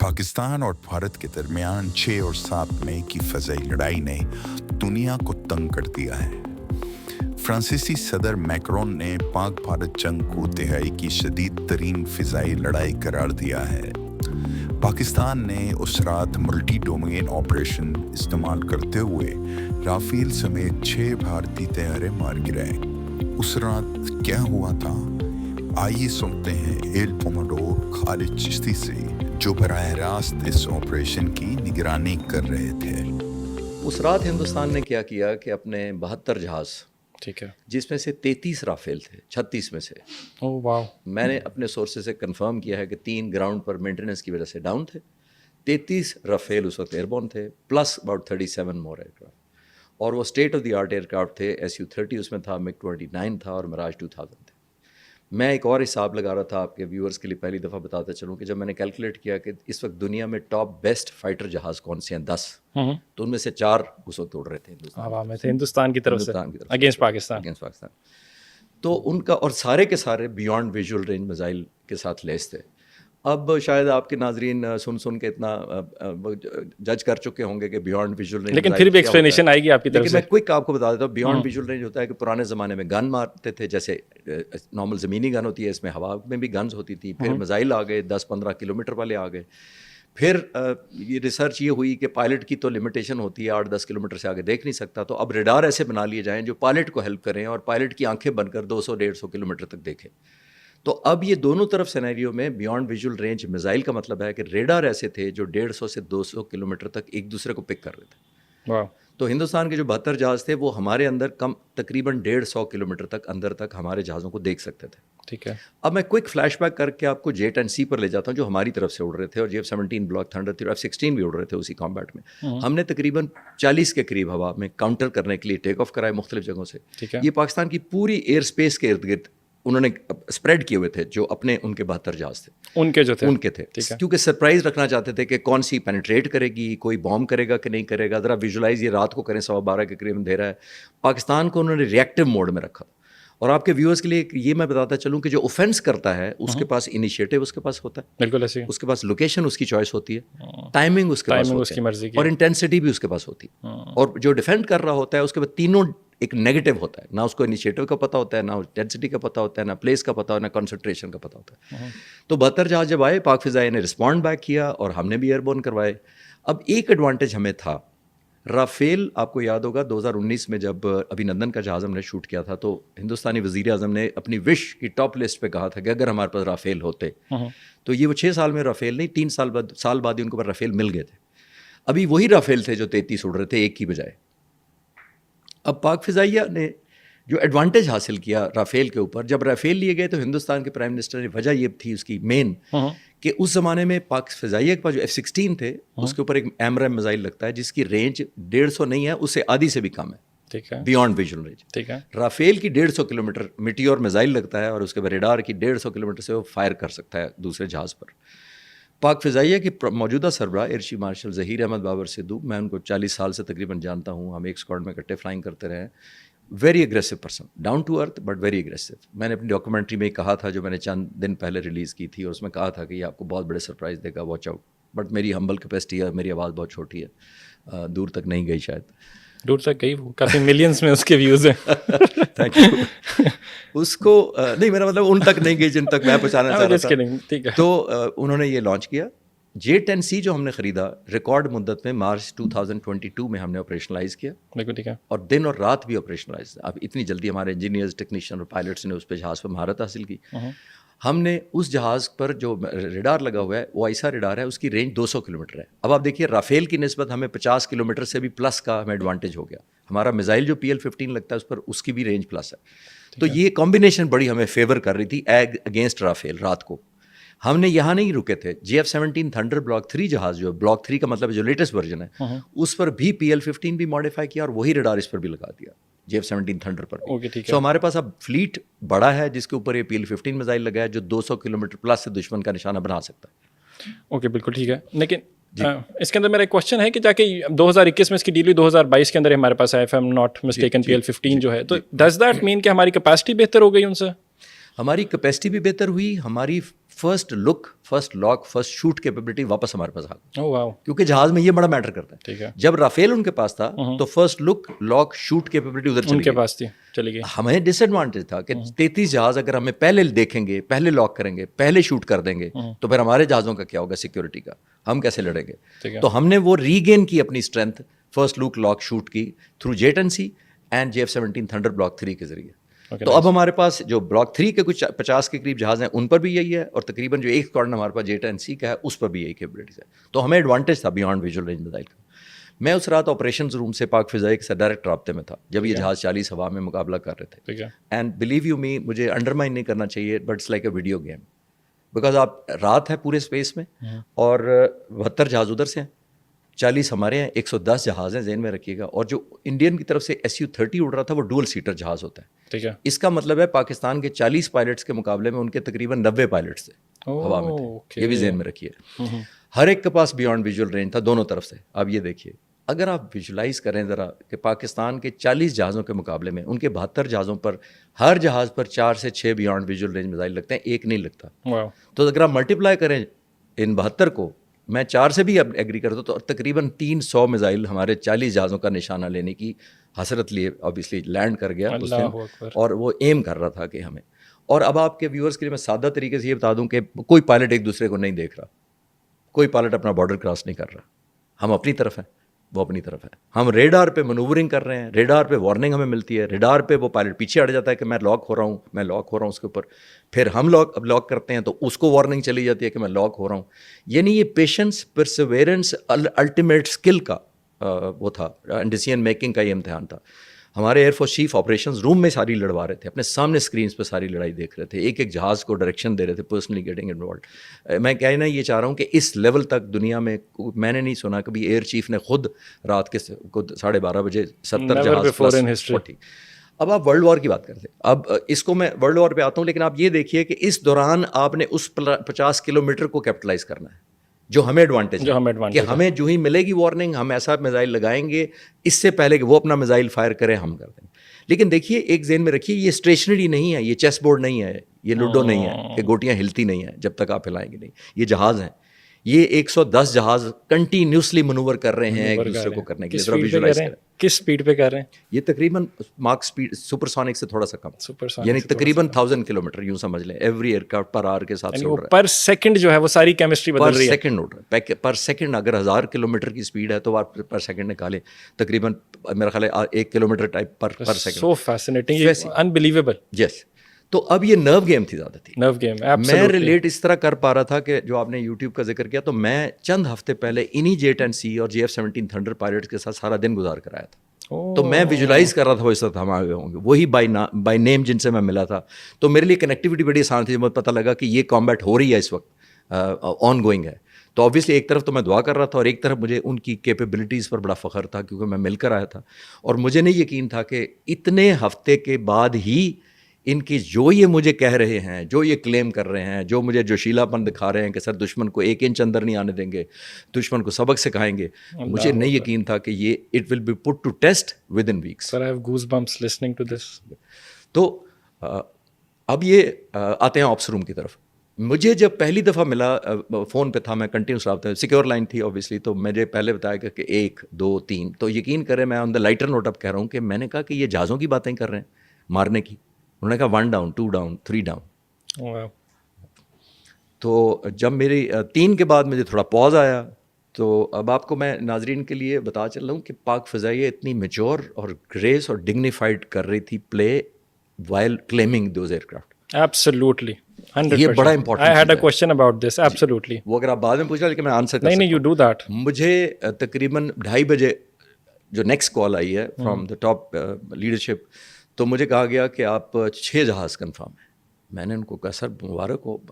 पाकिस्तान और भारत के दरमियान 6 और 7 मई की फ़ज़ाई लड़ाई ने दुनिया को तंग कर दिया है। फ्रांसीसी सदर मैक्रोन ने पाक भारत जंग को तिहाई की शदीद तरीन फ़िज़ाई लड़ाई करार दिया है। पाकिस्तान ने उस रात मल्टी डोमेन ऑपरेशन इस्तेमाल करते हुए राफेल समेत 6 भारतीय तैयारे मार गिराए। उस रात क्या हुआ था, आइए सुनते हैं एल पोमोडोर खालिद चिश्ती से, जो बराह रास्त इस ऑपरेशन की निगरानी कर रहे थे। उस रात हिंदुस्तान ने क्या किया कि अपने 72 जहाज़, ठीक है, जिसमें से 33 राफेल थे 36 में से, ओह वाह, मैंने अपने सोर्सेज से कंफर्म किया है कि 3 ग्राउंड पर मेंटेनेंस की वजह से डाउन थे। 33 राफेल उस वक्त एयरबोर्न थे, प्लस अबाउट 37 मोर एयरक्राफ्ट, और वो state of the art aircraft थे। SU-30 उसमें था, MiG-29 था और मिराज 2000 थे। मैं एक और हिसाब लगा रहा था आपके व्यूअर्स के लिए, पहली दफ़ा बताता चलूँ कि जब मैंने कैलकुलेट किया कि इस वक्त दुनिया में टॉप बेस्ट फाइटर जहाज़ कौन से हैं 10, तो उनमें से 4 उस वक्त उड़ रहे थे हवा में थे हिंदुस्तान की तरफ से अगेंस्ट पाकिस्तान। तो उनका, और सारे के सारे बियॉन्ड विजुअल रेंज मिसाइल के साथ लेस थे। अब शायद आपके नाजरीन सुन के इतना जज कर चुके होंगे कि बियॉन्ड विजुअल रेंज, लेकिन फिर भी एक्सप्लेनेशन आएगी आपकी तरफ से। मैं क्विक आपको बता देता हूँ। बियॉन्ड विजुअल रेंज होता है कि पुराने ज़माने में गन मारते थे, जैसे नॉर्मल ज़मीनी गन होती है, इसमें हवा में भी गन्स होती थी। फिर मिसाइल आ गए, 10-15 किलोमीटर वाले आ गए। फिर ये रिसर्च ये हुई कि पायलट की तो लिमिटेशन होती है, 8-10 किलोमीटर से आगे देख नहीं सकता, तो अब रेडार ऐसे बना लिए जाएँ जो पायलट को हेल्प करें और पायलट की आंखें बनकर 200-150 किलोमीटर तक देखें। तो अब ये दोनों तरफ सिनेरियो में बियॉन्ड विजुअल रेंज मिसाइल का मतलब है कि रेडार ऐसे थे जो 150 से 200 किलोमीटर तक एक दूसरे को पिक कर रहे थे। वाह। तो हिंदुस्तान के जो 72 जहाज़ थे वो हमारे अंदर तकरीबन 150 किलोमीटर तक अंदर तक हमारे जहाज़ों को देख सकते थे। ठीक है, अब मैं क्विक फ्लैशबैक करके आपको J-10C पर ले जाता हूँ, जो हमारी तरफ से उड़ रहे थे, और J-17 ब्लॉक थंडर थी, और F-16 भी उड़ रहे थे उसी कॉम्बैट में। हमने तकरीबन 40 के करीब हवा में काउंटर करने के लिए टेक ऑफ कराए मुख्तलिफ जगहों से। ठीक है। ये पाकिस्तान की पूरी एयर स्पेस के इर्द गिर्द उन्होंने स्प्रेड किए हुए थे, जो अपने उनके 72 जहाज़ थे, उनके थे, क्योंकि सरप्राइज रखना चाहते थे कि कौन सी पेनिट्रेट करेगी, कोई बॉम्ब करेगा कि नहीं करेगा। ज़रा विजुलाइज, ये रात को करें, 12:15 के करीब अंधेरा है। पाकिस्तान को उन्होंने रिएक्टिव मोड में रखा। और आपके व्यूअर्स के लिए ये मैं बताता चलूँ कि जो ऑफेंस करता है उसके पास इनिशिएटिव उसके पास होता है, बिल्कुल ऐसे, उसके पास लोकेशन उसकी चॉइस होती है, टाइमिंग उसके पास होती है, और इंटेंसिटी भी उसके पास होती है। और जो डिफेंड कर रहा होता है उसके बाद तीनों एक नेगेटिव होता है, ना उसको इनिशिएटिव का पता होता है, ना इंटेंसिटी का पता होता है, ना प्लेस का पता होता है, ना कंसंट्रेशन का पता होता है। तो 72 जहाज जब आए, पाक फिजाई ने रिस्पॉन्ड बैक किया और हमने भी एयरबोर्न करवाए। अब एक एडवांटेज हमें था, राफेल, आपको याद होगा 2019 में जब अभिनंदन का जहाज़ हमने शूट किया था, तो हिंदुस्तानी वज़ीर आज़म ने अपनी विश की टॉप लिस्ट पे कहा था कि अगर हमारे पास राफेल होते, तो ये वो 6 साल में राफेल नहीं, 3 साल बाद ही उनको पर राफेल मिल गए थे। अभी वही राफेल थे जो 33 उड़ रहे थे, एक की बजाय। अब पाक फ़िज़ाइया ने जो एडवांटेज हासिल किया राफेल के ऊपर, जब राफेल लिए गए तो हिंदुस्तान के प्राइम मिनिस्टर ने, वजह ये थी उसकी मेन, कि उस ज़माने में पाक फ़िज़ाइया के पास जो F-16 थे, उसके ऊपर एक AMRAAM मिसाइल लगता है जिसकी रेंज 150 नहीं है, उससे आधी से भी कम है, ठीक है, बियॉन्ड विजुअल रेंज। ठीक है। राफेल की 150 किलोमीटर मिटियोर मिसाइल लगता है, और उसके बाद रेडार की 150 किलोमीटर से वो फायर कर सकता है दूसरे जहाज़ पर। पाक फ़िज़ाइया की मौजूदा सरबराह air chief marshal Zaheer Ahmed Babar Sidhu, मैं उनको 40 साल से तकरीबन जानता हूँ, हम एक स्क्वाड में इकट्ठे फ्लाइंग करते रहे हैं। Very aggressive person, down to earth but very aggressive. मैंने अपनी डॉक्यूमेंट्री में कहा था, जो मैंने चंद दिन पहले रिलीज़ की थी, और उसमें कहा था कि ये आपको बहुत बड़े सरप्राइज़ देगा, वॉच आउट। बट मेरी हम्बल कैपेसिटी है, मेरी आवाज़ बहुत छोटी है, दूर तक नहीं गई शायद। दूर तक गई, वो काफ़ी मिलियंस में उसके व्यूज़ हैं। Thank you. उसको नहीं, मेरा मतलब उन तक नहीं गई जिन तक मैं पहुँचाना चाह रहा था। ठीक है। तो उन्होंने ये लॉन्च किया। J-10C जो हमने ख़रीदा, रिकॉर्ड मुद्दत में मार्च 2022 में हमने ऑपरेशनलाइज़ किया। बिल्कुल ठीक है। और दिन और रात भी ऑपरेशनलाइज। अब इतनी जल्दी हमारे इंजीनियर्स, टेक्नीशियन और पायलट्स ने उस पर जहाज़ पर महारत हासिल की। हमने उस जहाज़ पर जो रेडार लगा हुआ है, वो ऐसा रेडार है, उसकी रेंज 200 किलोमीटर है। अब आप देखिए, राफेल की निस्बत हमें 50 किलोमीटर से भी प्लस का हमें एडवांटेज हो गया। हमारा मिसाइल जो PL-15 लगता है उस पर, उसकी भी रेंज प्लस है। तो ये कॉम्बिनेशन बड़ी हमें फेवर कर रही थी अगेंस्ट राफेल। रात को हमने यहाँ नहीं रुके थे, J-17 थंडर ब्लॉक 3 जहाज़, जो ब्लॉक 3 का मतलब जो लेटेस्ट वर्जन है, उस पर भी PL-15 भी मॉडिफाई किया, और वही रेडार इस पर भी लगा दिया, J-17 थंडर पर। ओके, ठीक है। तो हमारे पास अब फ्लीट बड़ा है जिसके ऊपर ये PL-15 मिसाइल लगा है, जो 200 किलोमीटर प्लस से दुश्मन का निशाना बना सकता है। ओके, बिल्कुल ठीक है। लेकिन इसके अंदर मेरा एक क्वेश्चन है कि जाके 2021 में इसकी डील हुई, 2022 के अंदर हमारे पास है, if I am not mistaken, PL-15 जो है, तो डज दैट मीन कि हमारी कैपेसिटी बेहतर हो गई उनसे? ہماری کیپیسٹی بھی بہتر ہوئی, ہماری first look, first lock, first shoot capability واپس ہمارے پاس آ گئی, کیونکہ جہاز میں یہ بڑا میٹر کرتا ہے. جب رافیل ان کے پاس تھا تو first look, lock, shoot capability ادھر ان کے پاس تھی, چلی گئی. ہمیں ڈس ایڈوانٹیج تھا کہ 33 جہاز اگر ہمیں پہلے دیکھیں گے, پہلے لاک کریں گے, پہلے شوٹ کر دیں گے, تو پھر ہمارے جہازوں کا کیا ہوگا سیکورٹی کا, ہم کیسے لڑیں گے. تو ہم نے وہ ریگین کی اپنی strength, first look, lock, shoot کی through jet N C and JF-17 Thunder block 3 کے ذریعے. تو اب ہمارے پاس جو بلاک 3 کے کچھ 50 کے قریب جہاز ہیں ان پر بھی یہی ہے, اور تقریباً جو ایک اسکواڈرن ہمارے پاس جیٹ این سی کا ہے اس پر بھی یہی کیپبلٹیز ہے. تو ہمیں ایڈوانٹیج تھا بیانڈ ویژول رینج میزائل کا. میں اس رات آپریشنز روم سے پاک فضائی کے ساتھ ڈائریکٹ رابطے میں تھا جب یہ جہاز 40 ہوا میں مقابلہ کر رہے تھے. اینڈ بلیو یو می, مجھے انڈرمائن نہیں کرنا چاہیے, but it's like a video game, because آپ رات ہے پورے اسپیس میں اور 72 جہاز ادھر سے ہیں, 40 ہمارے ہیں, 110 جہاز ہیں, ذہن میں رکھیے گا. اور جو انڈین کی طرف سے SU-30 اڑ رہا تھا وہ ڈول سیٹر جہاز ہوتا ہے. اس کا مطلب ہے پاکستان کے 40 پائلٹس کے مقابلے میں ان کے تقریباً 90 پائلٹس تھے ہوا میں تھے. یہ بھی ذہن میں رکھیے. ہر ایک کے پاس بیانڈ ویژول رینج تھا دونوں طرف سے. اب یہ دیکھیے, اگر آپ ویژولائز کریں ذرا کہ پاکستان کے 40 جہازوں کے مقابلے میں ان کے 72 جہازوں پر ہر جہاز پر 4 سے 6 بیانڈ ویژول رینج میزائل لگتے ہیں, ایک نہیں لگتا. تو اگر آپ ملٹیپلائی کریں ان 72 کو, میں 4 سے بھی اب ایگری کرتا تو تقریباً 300 میزائل ہمارے 40 جہازوں کا نشانہ لینے کی حسرت لیے obviously لینڈ کر گیا اس دن, اور وہ ایم کر رہا تھا کہ ہمیں. اور اب آپ کے ویورز کے لیے میں سادہ طریقے سے یہ بتا دوں کہ کوئی پائلٹ ایک دوسرے کو نہیں دیکھ رہا, کوئی پائلٹ اپنا بارڈر کراس نہیں کر رہا. ہم اپنی طرف ہیں, وہ اپنی طرف ہے. ہم ریڈار پہ منورنگ کر رہے ہیں, ریڈار پہ وارننگ ہمیں ملتی ہے, ریڈار پہ وہ پائلٹ پیچھے ہٹ جاتا ہے کہ میں لاک ہو رہا ہوں, میں لاک ہو رہا ہوں اس کے اوپر. پھر ہم لاک کرتے ہیں تو اس کو وارننگ چلی جاتی ہے کہ میں لاک ہو رہا ہوں. یعنی یہ پیشنس, پرسیویرنس, الٹیمیٹ اسکل کا وہ تھا, ڈیسیژن میکنگ کا یہ امتحان تھا. ہمارے ایئر فورس چیف آپریشنز روم میں ساری لڑوا رہے تھے, اپنے سامنے اسکرینس پہ ساری لڑائی دیکھ رہے تھے, ایک ایک جہاز کو ڈائریکشن دے رہے تھے, پرسنلی گیٹنگ انوالوڈ. میں کہنا یہ چاہ رہا ہوں کہ اس لیول تک دنیا میں میں نے نہیں سنا کبھی ایئر چیف نے خود رات کے 12:30 بجے 70 جہاز. اب آپ ورلڈ وار کی بات کرتے ہیں, اب اس کو میں ورلڈ وار پہ آتا ہوں, لیکن آپ یہ دیکھیے کہ اس دوران آپ نے اس 50 کلومیٹر کو کیپٹلائز کرنا ہے, جو ہمیں ایڈوانٹیج ہے کہ ہمیں جو ہی ملے گی وارننگ ہم ایسا میزائل لگائیں گے اس سے پہلے کہ وہ اپنا میزائل فائر کرے, ہم کر دیں گے. لیکن دیکھیے ایک ذہن میں رکھیے, یہ اسٹیشنری نہیں ہے, یہ چیس بورڈ نہیں ہے, یہ لوڈو نہیں ہے کہ گوٹیاں ہلتی نہیں ہیں جب تک آپ ہلائیں گے نہیں. یہ جہاز ہیں, یہ 110 جہاز کنٹینیوسلی منور کر رہے ہیں ایک دوسرے کو کرنے کے لیے. ذرا ویژوائز کریں کس سپیڈ پہ کر رہے ہیں. یہ تقریباً ماک سپیڈ سپر سونک سے تھوڑا سا کم, یعنی تقریباً 1000 کلومیٹر یوں سمجھ لیں ایوری ایئر کرافٹ پر آور کے ساتھ سے اڑ رہا ہے. پر سیکنڈ جو ہے وہ ساری کیمسٹری بدل رہی ہے, پر سیکنڈ اڑ رہا ہے, پر سیکنڈ. اگر 1000 کلومیٹر کی سپیڈ ہے تو آپ پر سیکنڈ نکالیں, تقریباً میرا خیال ہے 1 کلومیٹر ٹائپ پر سیکنڈ. سو فیسینیٹنگ, انبلیویبل. یس. تو اب یہ نرو گیم تھی, زیادہ تھی نرو گیم. میں ریلیٹ اس طرح کر پا رہا تھا کہ جو آپ نے یوٹیوب کا ذکر کیا, تو میں چند ہفتے پہلے انہی جیٹ این سی اور JF-17 تھنڈر پائلٹس کے ساتھ سارا دن گزار کر آیا تھا. تو میں ویژولائز کر رہا تھا وہ اس وقت ہم آگے ہوں گے, وہی بائی نیم جن سے میں ملا تھا. تو میرے لیے کنیکٹیوٹی بڑی آسان تھی. مجھے پتہ لگا کہ یہ کامبیٹ ہو رہی ہے اس وقت, آن گوئنگ ہے. تو آبویسلی ایک طرف تو میں دعا کر رہا تھا اور ایک طرف مجھے ان کی کیپیبلٹیز پر بڑا فخر تھا کیونکہ میں مل کر آیا تھا. اور مجھے نہیں یقین تھا کہ اتنے ہفتے کے بعد ہی ان کی جو یہ مجھے کہہ رہے ہیں, جو یہ کلیم کر رہے ہیں, جو مجھے جوشیلا پن دکھا رہے ہیں کہ سر دشمن کو 1 انچ اندر نہیں آنے دیں گے, دشمن کو سبق سکھائیں گے, مجھے نہیں یقین تھا کہ یہ it will be put to test within weeks. Sir I have goosebumps listening to this. تو اب یہ آتے ہیں آپس روم کی طرف. مجھے جب پہلی دفعہ ملا, فون پہ تھا میں, کنٹینیوس رابطہ, سیکیور لائن تھی اوبیسلی, تو مجھے پہلے بتایا گیا کہ 1 2 3. تو یقین کریں میں آن دا لائٹر نوٹ اب کہہ رہا ہوں کہ میں نے کہا کہ یہ جہازوں کی باتیں کر رہے ہیں مارنے کی. انہوں نے کہا 1 ڈاؤن 2 ڈاؤن 3 ڈاؤن. تو جب میری 3 کے بعد مجھے تھوڑا پاز آیا, تو اب آپ کو میں ناظرین کے لیے بتا چل رہا ہوں کہ پاک فضائیہ اتنی میچور اور گریس اور ڈگنیفائڈ کر رہی تھی play while claiming those aircraft. Absolutely. 100%. یہ بڑا important. I had a question about this. Absolutely. وہ اگر آپ بعد میں پوچھ رہا لیکن میں آنسر کر سکتا ہوں. نہیں, you do that. مجھے تقریباً 2:30 بجے جو نیکسٹ کال آئی ہے فرام دا ٹاپ لیڈرشپ, تو مجھے کہا گیا کہ آپ 6 جہاز کنفرم ہیں. میں نے ان کو کہا سر مبارک ہو,